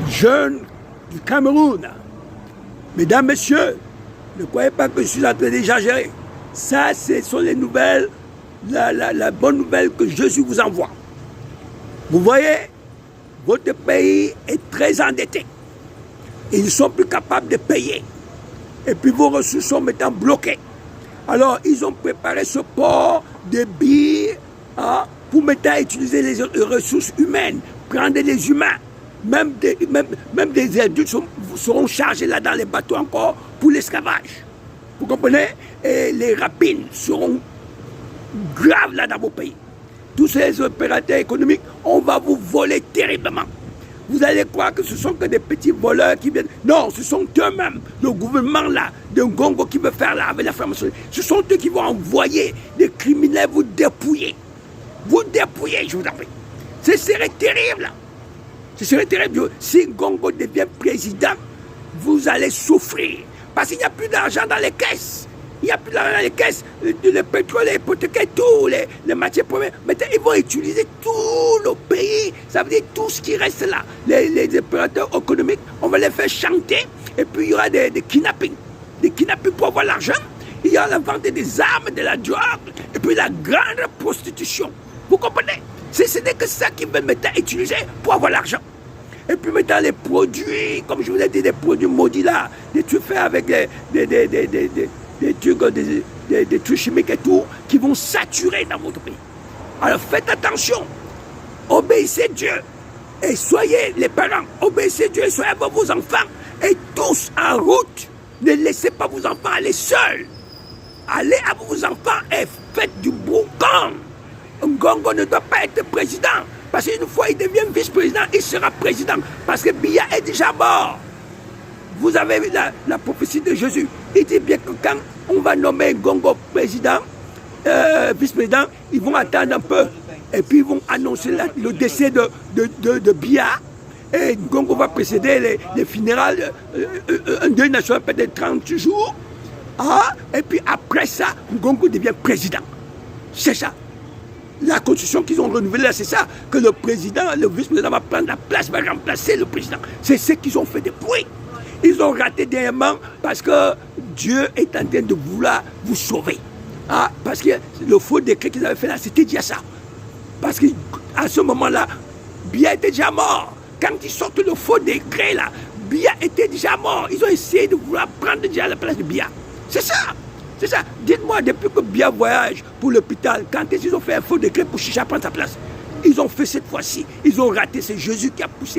jeunes du Cameroun. Mesdames, messieurs, ne croyez pas que je suis en train d'exagérer. Ça, ce sont les nouvelles, la bonne nouvelle que Jésus vous envoie. Vous voyez, votre pays est très endetté. Ils ne sont plus capables de payer. Et puis vos ressources sont maintenant bloquées. Alors, ils ont préparé ce port de billes pour maintenant utiliser les ressources humaines, prendre les humains. Même des adultes seront chargés là dans les bateaux encore pour l'esclavage. Vous comprenez? Et les rapines seront graves là dans vos pays. Tous ces opérateurs économiques, on va vous voler terriblement. Vous allez croire que ce sont que des petits voleurs qui viennent. Non, ce sont eux-mêmes, le gouvernement là, de Ngongo qui veut faire là avec la franc-maçonnerie. Ce sont eux qui vont envoyer des criminels vous dépouiller. Vous dépouiller, je vous en prie. Ce serait terrible. Ce serait terrible. Si Ngongo devient président, vous allez souffrir. Parce qu'il n'y a plus d'argent dans les caisses. Il n'y a plus d'argent dans les caisses. Le pétrole est hypothéqué, tous les matières premières. Maintenant, ils vont utiliser tout le pays. Ça veut dire tout ce qui reste là. Les opérateurs économiques, on va les faire chanter. Et puis, il y aura des kidnappings. Des kidnappings pour avoir l'argent. Il y aura la vente des armes, de la drogue. Et puis, la grande prostitution. Vous comprenez? Ce n'est que ça qu'ils veulent maintenant utiliser pour avoir l'argent. Et puis maintenant les produits, comme je vous ai dit, des produits maudits là, des trucs faits avec des trucs chimiques et tout, qui vont saturer dans votre pays. Alors faites attention, obéissez Dieu, et soyez les parents, obéissez Dieu, et soyez avec vos enfants, et tous en route. Ne laissez pas vos enfants aller seuls. Allez avec vos enfants et faites du bon camp. Ngongo ne doit pas être président. Parce qu'une fois il devient vice-président, il sera président. Parce que Biya est déjà mort. Vous avez vu la prophétie de Jésus. Il dit bien que quand on va nommer Ngongo président, vice-président, ils vont attendre un peu. Et puis ils vont annoncer le décès de Biya. Et Ngongo va précéder les funérailles, un deuil national peut-être 30 jours. Et puis après ça, Ngongo devient président. C'est ça. La constitution qu'ils ont renouvelée, c'est ça, que le président, le vice-président va prendre la place, va remplacer le président. C'est ce qu'ils ont fait depuis. Ils ont raté dernièrement parce que Dieu est en train de vouloir vous sauver. Parce que le faux décret qu'ils avaient fait là, c'était déjà ça. Parce qu'à ce moment-là, Biya était déjà mort. Quand ils sortent le faux décret là, Biya était déjà mort. Ils ont essayé de vouloir prendre déjà la place de Biya. C'est ça. C'est ça. Dites-moi, depuis que Biya voyage pour l'hôpital, quand ils ont fait un faux décret pour Chicha prendre sa place, ils ont fait cette fois-ci. Ils ont raté. C'est Jésus qui a poussé.